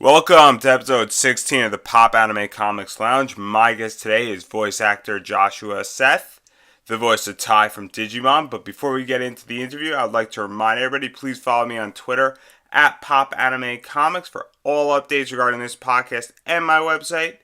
Welcome to episode 16 of the Popanimecomics Lounge. My guest today is voice actor Joshua Seth, the voice of Ty from Digimon. But before we get into the interview, I'd like to remind everybody, please follow me on Twitter at Popanimecomics for all updates regarding this podcast and my website.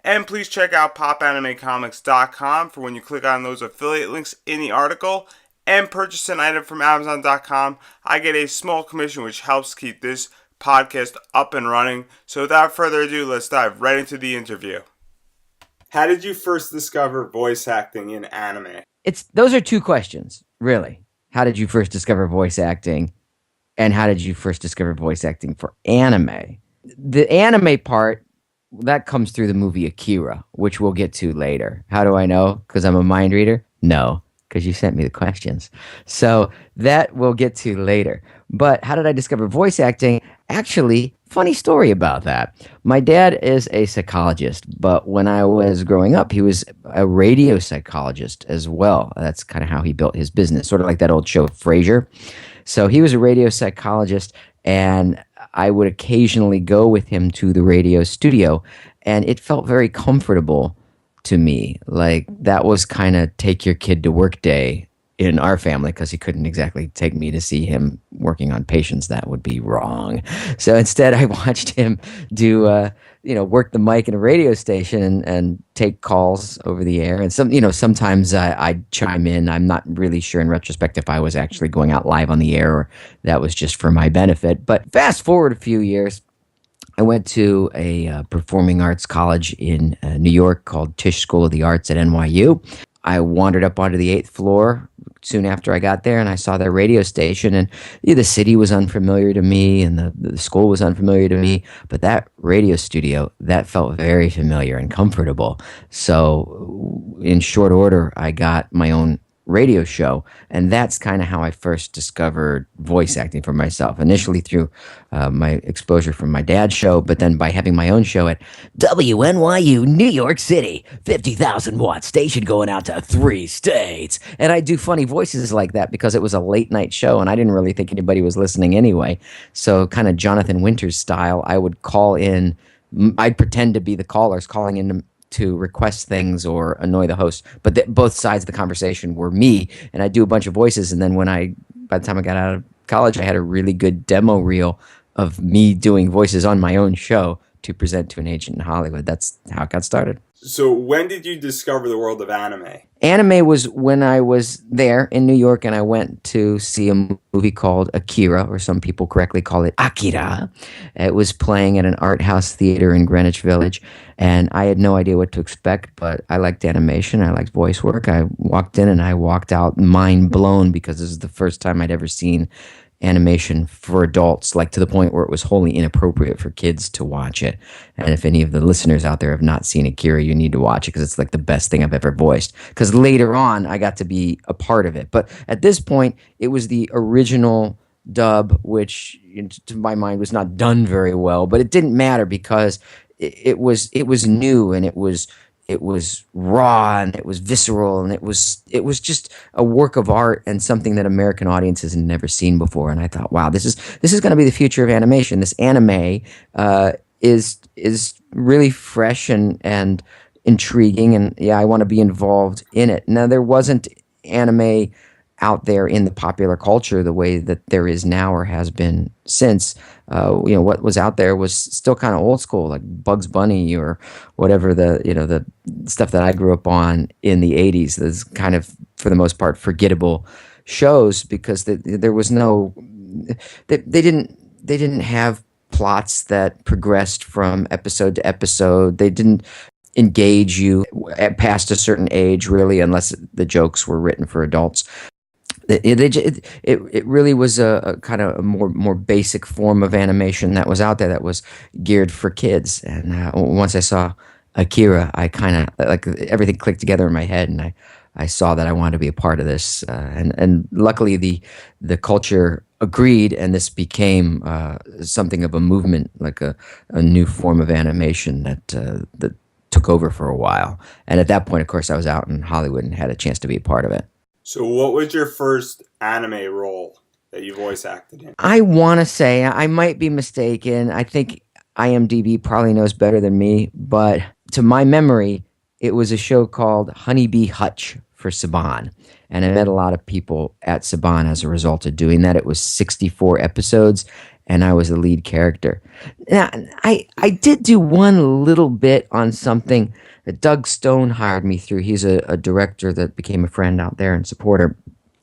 And please check out popanimecomics.com for when you click on those affiliate links in the article and purchase an item from Amazon.com. I get a small commission which helps keep this podcast up and running. So without further ado, let's dive right into the interview. How did you first discover voice acting in anime? Those are two questions, really. How did you first discover voice acting? And how did you first discover voice acting for anime? The anime part, that comes through the movie Akira, which we'll get to later. How do I know? Because I'm a mind reader? No, because you sent me the questions. So that we'll get to later. But how did I discover voice acting? Actually, funny story about that. My dad is a psychologist, but when I was growing up, he was a radio psychologist as well. That's kind of how he built his business, sort of like that old show Frasier. So he was a radio psychologist, and I would occasionally go with him to the radio studio, and it felt very comfortable to me. Like that was kind of take your kid to work day in our family, because he couldn't exactly take me to see him working on patients. That would be wrong. So instead, I watched him do, work the mic in a radio station and take calls over the air. And sometimes I'd chime in. I'm not really sure in retrospect if I was actually going out live on the air or that was just for my benefit. But fast forward a few years, I went to a performing arts college in New York called Tisch School of the Arts at NYU. I wandered up onto the 8th floor soon after I got there, and I saw their radio station, and the city was unfamiliar to me, and the school was unfamiliar to me, but that radio studio, that felt very familiar and comfortable. So in short order, I got my own radio show, and that's kind of how I first discovered voice acting for myself, initially through my exposure from my dad's show, but then by having my own show at WNYU New York City, 50,000 watt station going out to 3 states. And I do funny voices like that because it was a late night show and I didn't really think anybody was listening anyway. So kind of Jonathan Winters style, I would call in, I'd pretend to be the callers calling in to request things or annoy the host, but both sides of the conversation were me, and I do a bunch of voices. And then by the time I got out of college, I had a really good demo reel of me doing voices on my own show to present to an agent in Hollywood. That's how it got started. So when did you discover the world of anime? Anime was when I was there in New York, and I went to see a movie called Akira, or some people correctly call it Akira. It was playing at an art house theater in Greenwich Village, and I had no idea what to expect, but I liked animation, I liked voice work. I walked in and I walked out mind blown because this is the first time I'd ever seen animation for adults, like to the point where it was wholly inappropriate for kids to watch it. And if any of the listeners out there have not seen Akira, you need to watch it because it's like the best thing I've ever voiced. Because later on, I got to be a part of it. But at this point, it was the original dub, which to my mind was not done very well. But it didn't matter because it was new, and it was raw, and it was visceral, and it was just a work of art and something that American audiences had never seen before. And I thought, wow, this is going to be the future of animation. This anime is really fresh and intriguing, and yeah, I want to be involved in it. Now, there wasn't anime out there in the popular culture the way that there is now or has been since. What was out there was still kind of old school, like Bugs Bunny or whatever the stuff that I grew up on in the 80s. That's kind of, for the most part, forgettable shows because there was no, they didn't have plots that progressed from episode to episode. They didn't engage you past a certain age, really, unless the jokes were written for adults. It really was a kind of a more basic form of animation that was out there that was geared for kids. And once I saw Akira, I kind of, like, everything clicked together in my head, and I saw that I wanted to be a part of this. And luckily the culture agreed, and this became something of a movement, like a new form of animation that took over for a while. And at that point, of course, I was out in Hollywood and had a chance to be a part of it. So what was your first anime role that you voice acted in? I want to say, I might be mistaken, I think IMDb probably knows better than me, but to my memory, it was a show called Honeybee Hutch for Saban. And I met a lot of people at Saban as a result of doing that. It was 64 episodes, and I was the lead character. Now, I did do one little bit on something that Doug Stone hired me through. He's a director that became a friend out there and supporter.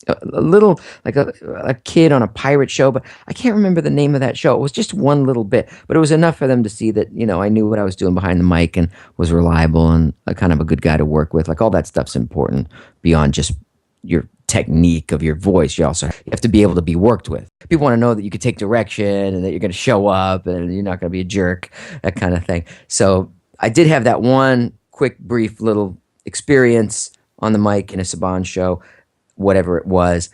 A little like a kid on a pirate show, but I can't remember the name of that show. It was just one little bit, but it was enough for them to see that, I knew what I was doing behind the mic and was reliable and a kind of a good guy to work with. Like all that stuff's important beyond just your technique of your voice. You have to be able to be worked with. People want to know that you could take direction and that you're going to show up and you're not going to be a jerk, that kind of thing. So I did have that one quick, brief little experience on the mic in a Saban show, whatever it was.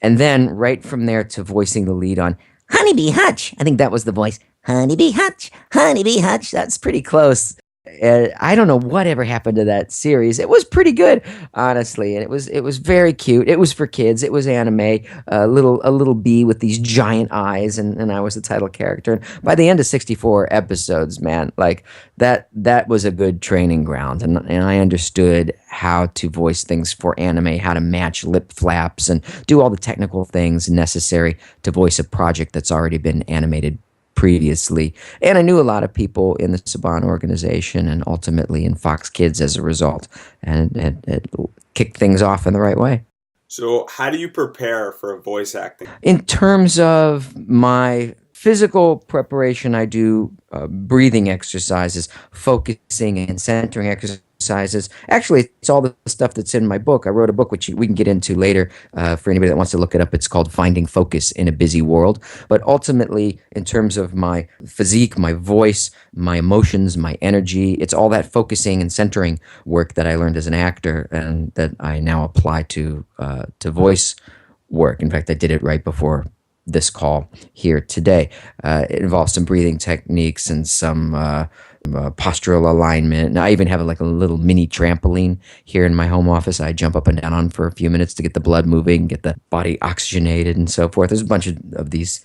And then right from there to voicing the lead on Honeybee Hutch. I think that was the voice. Honeybee Hutch, Honeybee Hutch. That's pretty close. I don't know whatever happened to that series. It was pretty good, honestly, and it was very cute. It was for kids. It was anime. A little bee with these giant eyes, and I was the title character. And by the end of 64 episodes, man, like that was a good training ground, and I understood how to voice things for anime, how to match lip flaps, and do all the technical things necessary to voice a project that's already been animated previously. And I knew a lot of people in the Saban organization and ultimately in Fox Kids as a result. And it kicked things off in the right way. So how do you prepare for voice acting? In terms of my physical preparation, I do breathing exercises, focusing and centering exercises. Actually, it's all the stuff that's in my book. I wrote a book, which we can get into later for anybody that wants to look it up. It's called Finding Focus in a Busy World. But ultimately, in terms of my physique, my voice, my emotions, my energy, it's all that focusing and centering work that I learned as an actor and that I now apply to voice work. In fact, I did it right before this call here today. It involves some breathing techniques and some postural alignment. And I even have like a little mini trampoline here in my home office. I jump up and down on for a few minutes to get the blood moving, get the body oxygenated and so forth. There's a bunch of these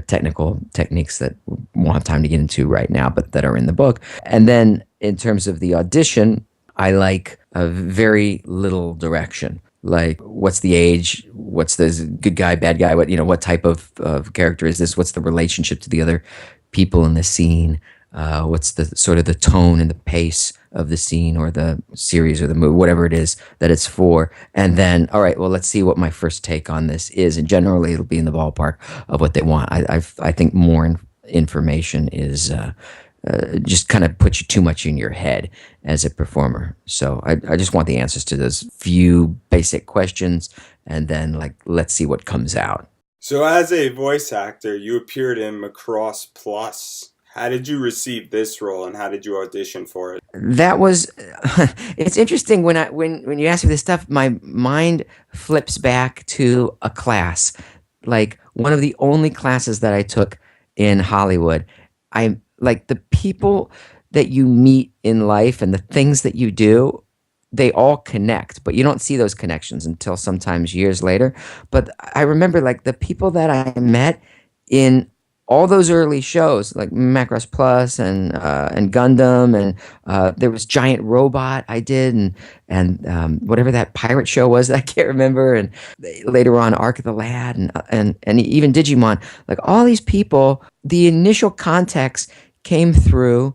technical techniques that we won't have time to get into right now, but that are in the book. And then in terms of the audition, I like a very little direction. Like, what's the age? What's the good guy, bad guy? What type of character is this? What's the relationship to the other people in the scene? What's the sort of the tone and the pace of the scene or the series or the movie, whatever it is that it's for. And then, all right, well, let's see what my first take on this is. And generally, it'll be in the ballpark of what they want. I think more information is just kind of puts you too much in your head as a performer. So I just want the answers to those few basic questions, and then let's see what comes out. So as a voice actor, you appeared in Macross Plus. How did you receive this role, and how did you audition for it? That was, it's interesting when you ask me this stuff, my mind flips back to a class, like one of the only classes that I took in Hollywood. Like the people that you meet in life and the things that you do, they all connect, but you don't see those connections until sometimes years later. But I remember like the people that I met in all those early shows, like Macross Plus and Gundam, and there was Giant Robot I did, and whatever that pirate show was that I can't remember, and later on Ark of the Lad, and even Digimon. Like all these people, the initial context came through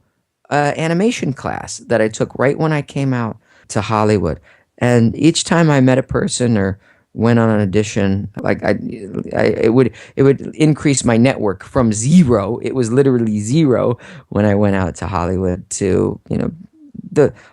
animation class that I took right when I came out to Hollywood, and each time I met a person or went on an audition, like it would increase my network from zero. It was literally zero when I went out to Hollywood to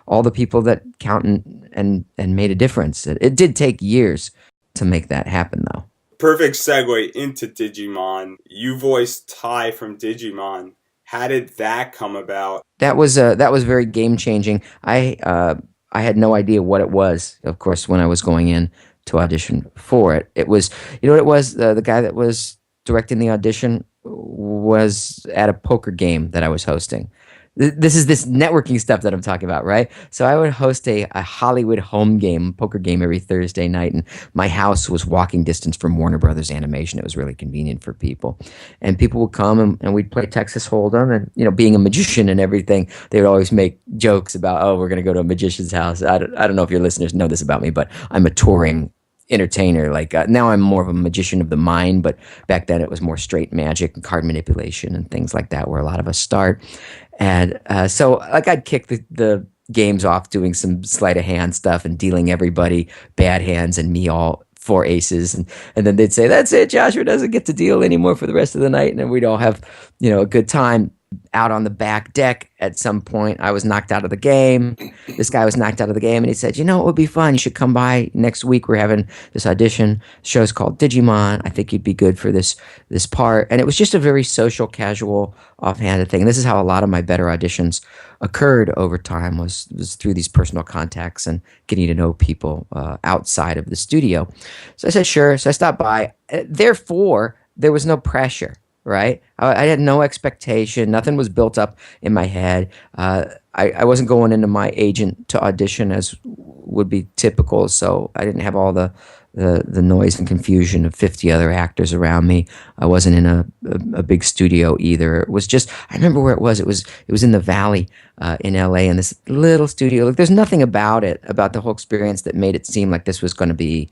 all the people that count and made a difference. It did take years to make that happen, though. Perfect segue into Digimon. You voiced Ty from Digimon. How did that come about? That was very game changing. I had no idea what it was. Of course, when I was going in to audition for it, it was, what it was. The guy that was directing the audition was at a poker game that I was hosting. This is this networking stuff that I'm talking about, right? So I would host a Hollywood home game, poker game every Thursday night, and my house was walking distance from Warner Brothers Animation. It was really convenient for people, and people would come and we'd play Texas Hold'em, and being a magician and everything, they would always make jokes about, oh, we're gonna go to a magician's house. I don't know if your listeners know this about me, but I'm a touring entertainer. Like now I'm more of a magician of the mind, but back then it was more straight magic and card manipulation and things like that where a lot of us start. And so like I'd kick the games off doing some sleight of hand stuff and dealing everybody bad hands and me all four aces, and then they'd say, that's it, Joshua doesn't get to deal anymore for the rest of the night, and then we'd all have a good time. Out on the back deck at some point, I was knocked out of the game. This guy was knocked out of the game, and he said, it would be fun, you should come by next week, we're having this audition. The show's called Digimon, I think you'd be good for this part. And it was just a very social, casual, offhanded thing. And this is how a lot of my better auditions occurred over time, was through these personal contacts and getting to know people outside of the studio. So I said sure, so I stopped by. Therefore there was no pressure, right? I had no expectation. Nothing was built up in my head. I wasn't going into my agent to audition as would be typical, so I didn't have all the noise and confusion of 50 other actors around me. I wasn't in a big studio either. It was just, I remember where it was. It was in the Valley in LA, in this little studio. Like, there's nothing about it, about the whole experience, that made it seem like this was going to be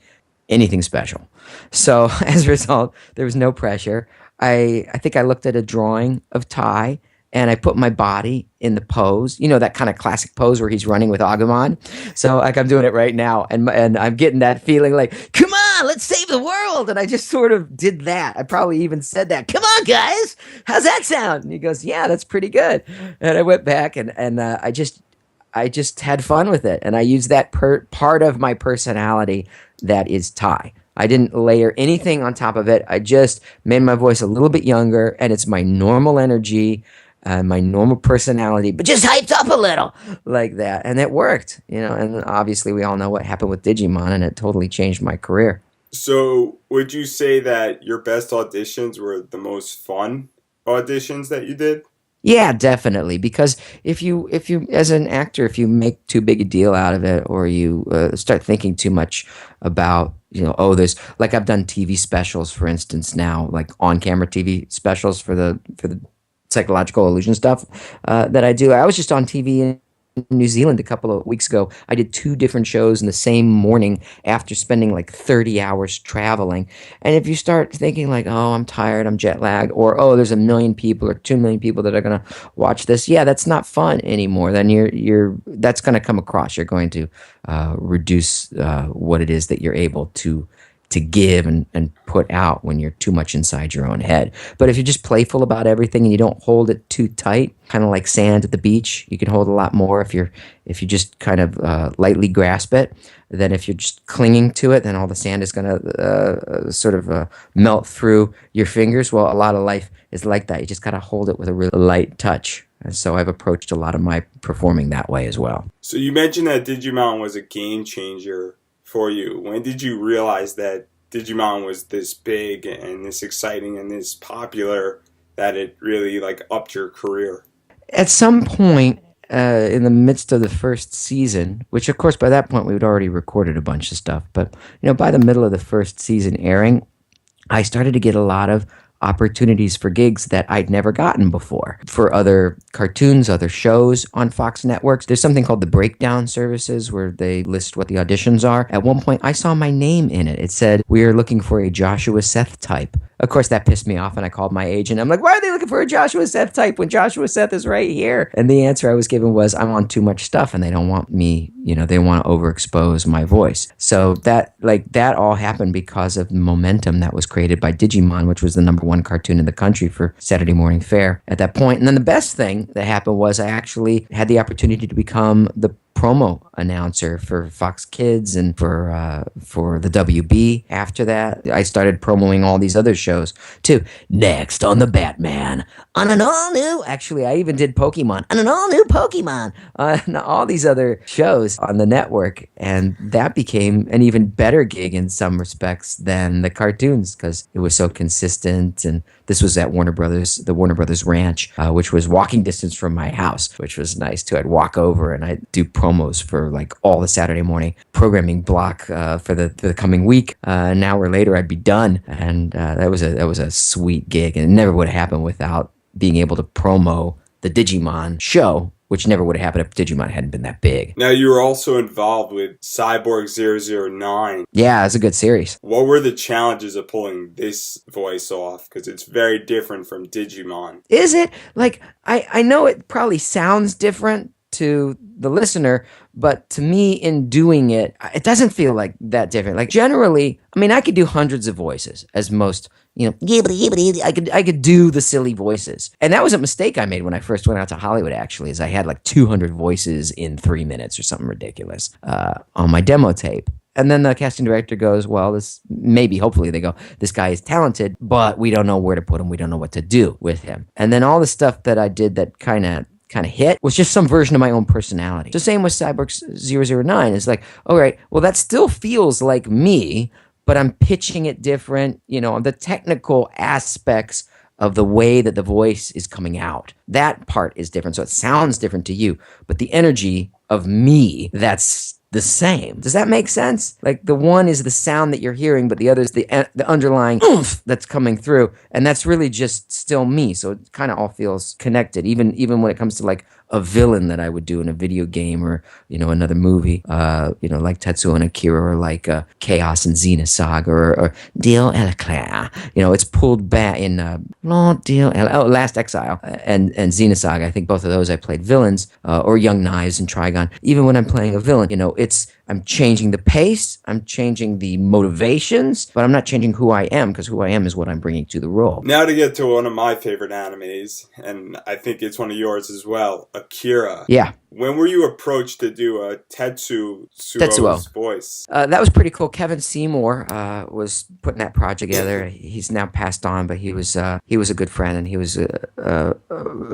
anything special. So as a result, there was no pressure. I think I looked at a drawing of Ty and I put my body in the pose, that kind of classic pose where he's running with Agumon. So like I'm doing it right now, and I'm getting that feeling like, come on, let's save the world. And I just sort of did that. I probably even said that. Come on, guys, how's that sound? And he goes, yeah, that's pretty good. And I went back and I just had fun with it, and I used that part of my personality that is Ty. I didn't layer anything on top of it. I just made my voice a little bit younger, and it's my normal energy, my normal personality, but just hyped up a little like that. And it worked, and obviously we all know what happened with Digimon, and it totally changed my career. So would you say that your best auditions were the most fun auditions that you did? Yeah, definitely. Because if you, as an actor, if you make too big a deal out of it, or you start thinking too much about, there's, like, I've done TV specials, for instance, now, like on-camera TV specials for the psychological illusion stuff that I do. I was just on TV in New Zealand a couple of weeks ago. I did 2 different shows in the same morning after spending like 30 hours traveling. And if you start thinking like, oh, I'm tired, I'm jet lagged, or oh, there's 1 million people or 2 million people that are going to watch this, yeah, that's not fun anymore. Then that's going to come across. You're going to reduce what it is that you're able to give and put out when you're too much inside your own head. But if you're just playful about everything and you don't hold it too tight, kind of like sand at the beach, you can hold a lot more if you just kind of lightly grasp it. Then if you're just clinging to it, then all the sand is going to sort of melt through your fingers. Well, a lot of life is like that. You just got to hold it with a really light touch. And so I've approached a lot of my performing that way as well. So you mentioned that Digimon was a game changer for you. When did you realize that Digimon was this big and this exciting and this popular that it really like upped your career? At some point in the midst of the first season, which of course by that point we had already recorded a bunch of stuff, but by the middle of the first season airing, I started to get a lot of opportunities for gigs that I'd never gotten before, for other cartoons, other shows on Fox networks. There's something called the breakdown services where they list what the auditions are. At one point, I saw my name in it. It said, we are looking for a Joshua Seth type. Of course, that pissed me off, and I called my agent. I'm like, why are they looking for a Joshua Seth type when Joshua Seth is right here? And the answer I was given was, I'm on too much stuff, and they don't want me, they want to overexpose my voice. So that all happened because of the momentum that was created by Digimon, which was the #1 cartoon in the country for Saturday morning fare at that point. And then the best thing that happened was I actually had the opportunity to become the promo announcer for Fox Kids and for the WB. After that, I started promoting all these other shows too. Next on the Batman, on an all new. Actually, I even did Pokemon on an all new Pokemon on all these other shows on the network, and that became an even better gig in some respects than the cartoons because it was so consistent. And this was at the Warner Brothers Ranch, which was walking distance from my house, which was nice too. I'd walk over and I'd do promos for like all the Saturday morning programming block for the coming week. An hour later, I'd be done, and that was a sweet gig, and it never would have happened without being able to promo the Digimon show, which never would have happened if Digimon hadn't been that big. Now, you were also involved with Cyborg 009. Yeah, it's a good series. What were the challenges of pulling this voice off? Because it's very different from Digimon. Is it? Like, I know it probably sounds different to the listener, but to me, in doing it, it doesn't feel like that different. Like, generally, I mean, I could do hundreds of voices, as most, I could do the silly voices. And that was a mistake I made when I first went out to Hollywood, actually, is I had like 200 voices in 3 minutes or something ridiculous on my demo tape. And then the casting director goes, well, hopefully they go, this guy is talented, but we don't know where to put him. We don't know what to do with him. And then all the stuff that I did that kind of hit was just some version of my own personality. The same with Cyborg 009. It's like, all right, well, that still feels like me, but I'm pitching it different. The technical aspects of the way that the voice is coming out, that part is different. So it sounds different to you, but the energy of me, that's the same. Does that make sense? Like, the one is the sound that you're hearing, but the other is the underlying oomph that's coming through, and that's really just still me. So it kind of all feels connected, even when it comes to like a villain that I would do in a video game or another movie, like Tetsuo and Akira, or like Chaos and Xenosaga, or Dio Eleclair. It's pulled back in Last Exile and Xenosaga. I think both of those I played villains, or Young Knives and Trigon. Even when I'm playing a villain, I'm changing the pace, I'm changing the motivations, but I'm not changing who I am, because who I am is what I'm bringing to the role. Now to get to one of my favorite animes, and I think it's one of yours as well, Akira. Yeah. When were you approached to do a Tetsuo's voice? That was pretty cool. Kevin Seymour was putting that project together. He's now passed on, but he was a good friend, and he was a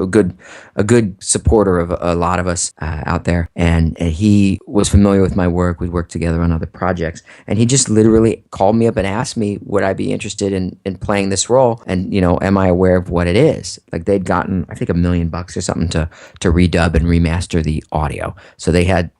good supporter of a lot of us out there. And he was familiar with my work. We worked together on other projects, and he just literally called me up and asked me, would I be interested in playing this role? And am I aware of what it is? Like, they'd gotten, I think, $1 million or something to redub and remaster the audio. So they had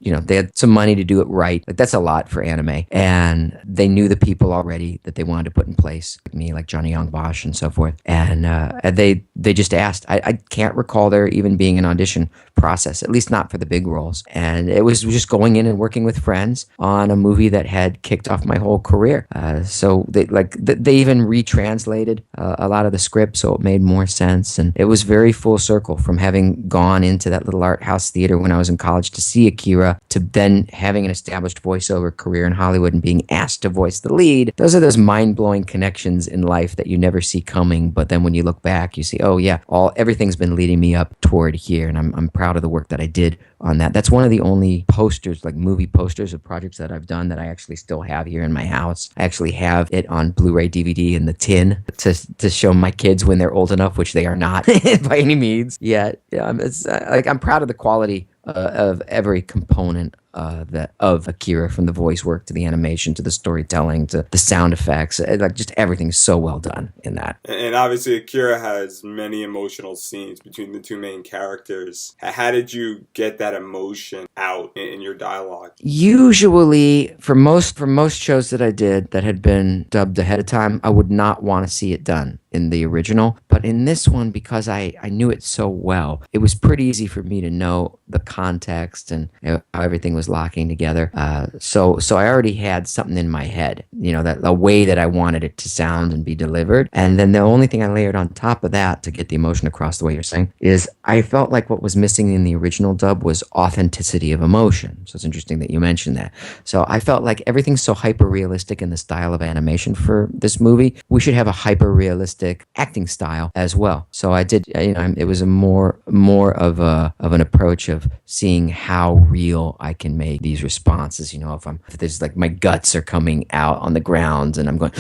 some money to do it right. Like, that's a lot for anime. And they knew the people already that they wanted to put in place, like me, like Johnny Young Bosch and so forth. And they just asked. I can't recall there even being an audition process, at least not for the big roles. And it was just going in and working with friends on a movie that had kicked off my whole career. So they even retranslated a lot of the script, so it made more sense. And it was very full circle from having gone into that little art house theater when I was in college to see Akira, to then having an established voiceover career in Hollywood and being asked to voice the lead. Those are those mind-blowing connections in life that you never see coming, but then when you look back, you see, oh yeah, everything's been leading me up toward here, and I'm proud of the work that I did on that. That's one of the only posters, like movie posters of projects that I've done, that I actually still have here in my house. I actually have it on Blu-ray DVD in the tin to show my kids when they're old enough, which they are not by any means yet. Yeah, I'm proud of the quality of every component of Akira, from the voice work to the animation to the storytelling to the sound effects. Like, just everything's so well done in that. And obviously Akira has many emotional scenes between the two main characters. How did you get that emotion out in your dialogue? Usually, for most shows that I did that had been dubbed ahead of time, I would not want to see it done in the original. But in this one, because I knew it so well, it was pretty easy for me to know the context and how everything was locking together. So I already had something in my head, that a way that I wanted it to sound and be delivered. And then the only thing I layered on top of that to get the emotion across the way you're saying is I felt like what was missing in the original dub was authenticity of emotion. So it's interesting that you mentioned that. So I felt like everything's so hyper-realistic in the style of animation for this movie. We should have a hyper-realistic acting style as well. So I did, it was a more of an approach of seeing how real I can make these responses. If there's like my guts are coming out on the ground and I'm going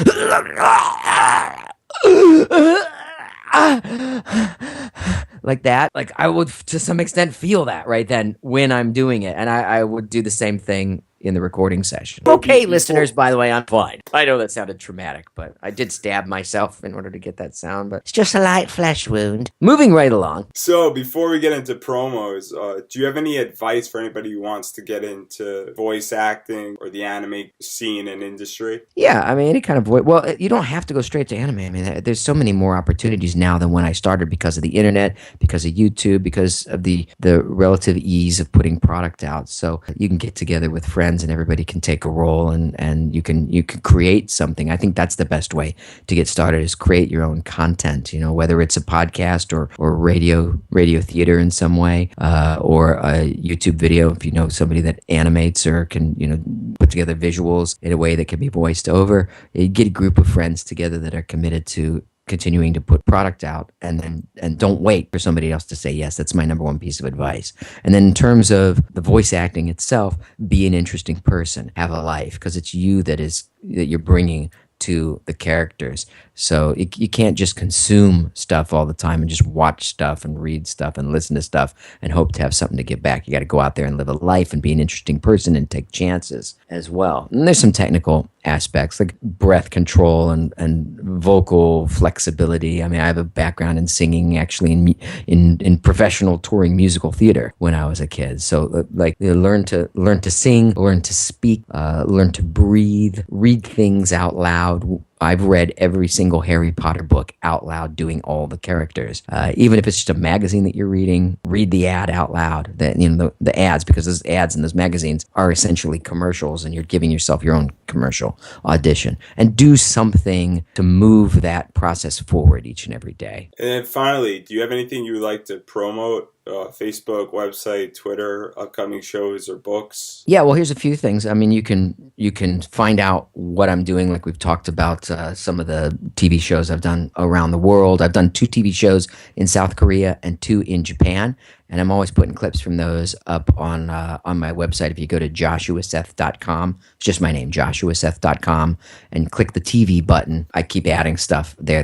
like that. Like I would to some extent feel that right then when I'm doing it. And I would do the same thing in the recording session. Okay, listeners, by the way, I'm fine. I know that sounded traumatic, but I did stab myself in order to get that sound, but it's just a light flesh wound. Moving right along. So before we get into promos, do you have any advice for anybody who wants to get into voice acting or the anime scene and industry? Yeah, I mean, any kind of voice. Well, you don't have to go straight to anime. I mean, there's so many more opportunities now than when I started because of the internet, because of YouTube, because of the relative ease of putting product out. So you can get together with friends and everybody can take a role and you can create something. I think that's the best way to get started is create your own content, you know, whether it's a podcast or radio theater in some way, or a YouTube video if you know somebody that animates or can, you know, put together visuals in a way that can be voiced over. You get a group of friends together that are committed to continuing to put product out and don't wait for somebody else to say yes. That's my number one piece of advice. And then in terms of the voice acting itself, be an interesting person, have a life, because it's you that you're bringing to the characters. So you can't just consume stuff all the time and just watch stuff and read stuff and listen to stuff and hope to have something to give back. You got to go out there and live a life and be an interesting person and take chances as well. And there's some technical aspects like breath control and vocal flexibility. I mean, I have a background in singing actually in professional touring musical theater when I was a kid. So like learn to sing, learn to speak, learn to breathe, read things out loud. I've read every single Harry Potter book out loud doing all the characters. Even if it's just a magazine that you're reading, read the ad out loud. The ads, because those ads in those magazines are essentially commercials and you're giving yourself your own commercial audition. And do something to move that process forward each and every day. And then finally, do you have anything you would like to promote? Facebook, website, Twitter, upcoming shows or books? Yeah, well, here's a few things. I mean, you can find out what I'm doing, like we've talked about some of the TV shows I've done around the world. I've done 2 TV shows in South Korea and 2 in Japan, and I'm always putting clips from those up on my website. If you go to joshuaseth.com, it's just my name, joshuaseth.com, and click the TV button. I keep adding stuff there.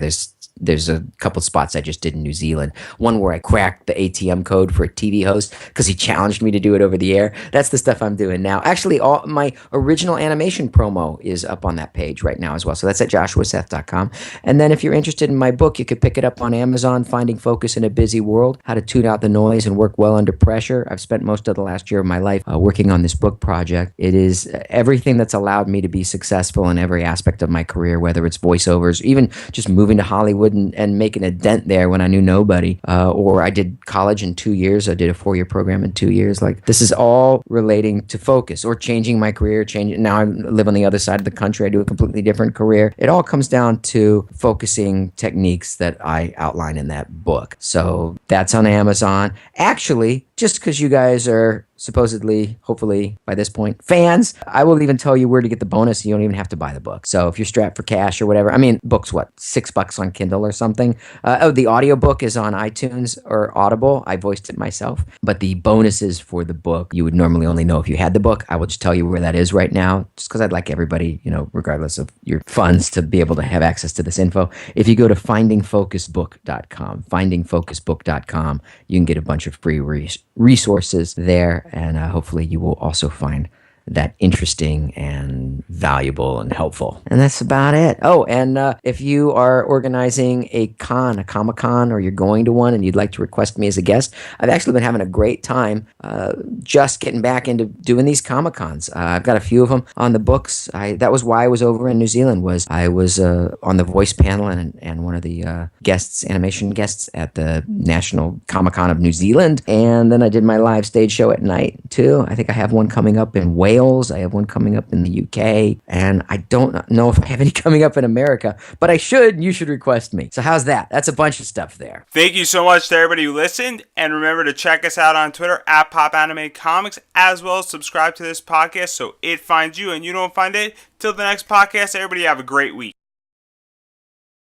There's a couple spots I just did in New Zealand. One where I cracked the ATM code for a TV host because he challenged me to do it over the air. That's the stuff I'm doing now. Actually, all my original animation promo is up on that page right now as well. So that's at joshuaseth.com. And then if you're interested in my book, you could pick it up on Amazon, Finding Focus in a Busy World, How to Tune Out the Noise and Work Well Under Pressure. I've spent most of the last year of my life working on this book project. It is everything that's allowed me to be successful in every aspect of my career, whether it's voiceovers, even just moving to Hollywood and making a dent there when I knew nobody, or I did college in 2 years. I did a 4-year program in 2 years. Like this is all relating to focus or changing my career. Now I live on the other side of the country. I do a completely different career. It all comes down to focusing techniques that I outline in that book. So that's on Amazon. Actually, just because you guys are supposedly, hopefully by this point, fans, I will even tell you where to get the bonus. You don't even have to buy the book. So if you're strapped for cash or whatever, I mean, book's what, $6 on Kindle or something? The audiobook is on iTunes or Audible. I voiced it myself. But the bonuses for the book, you would normally only know if you had the book. I will just tell you where that is right now, just because I'd like everybody, you know, regardless of your funds, to be able to have access to this info. If you go to findingfocusbook.com, findingfocusbook.com, you can get a bunch of free resources there. And hopefully you will also find that interesting and valuable and helpful. And that's about it. Oh, and if you are organizing a Comic-Con, or you're going to one and you'd like to request me as a guest, I've actually been having a great time just getting back into doing these Comic-Cons. I've got a few of them on the books. That was why I was over in New Zealand, was I was on the voice panel and one of the animation guests at the National Comic-Con of New Zealand. And then I did my live stage show at night, too. I think I have one coming up in Wales. I have one coming up in the UK, and I don't know if I have any coming up in America, but I should. You should request me. So how's that? That's a bunch of stuff there. Thank you so much to everybody who listened, and remember to check us out on Twitter at Popanimecomics, as well as subscribe to this podcast so it finds you and you don't find it. Till the next podcast, everybody have a great week.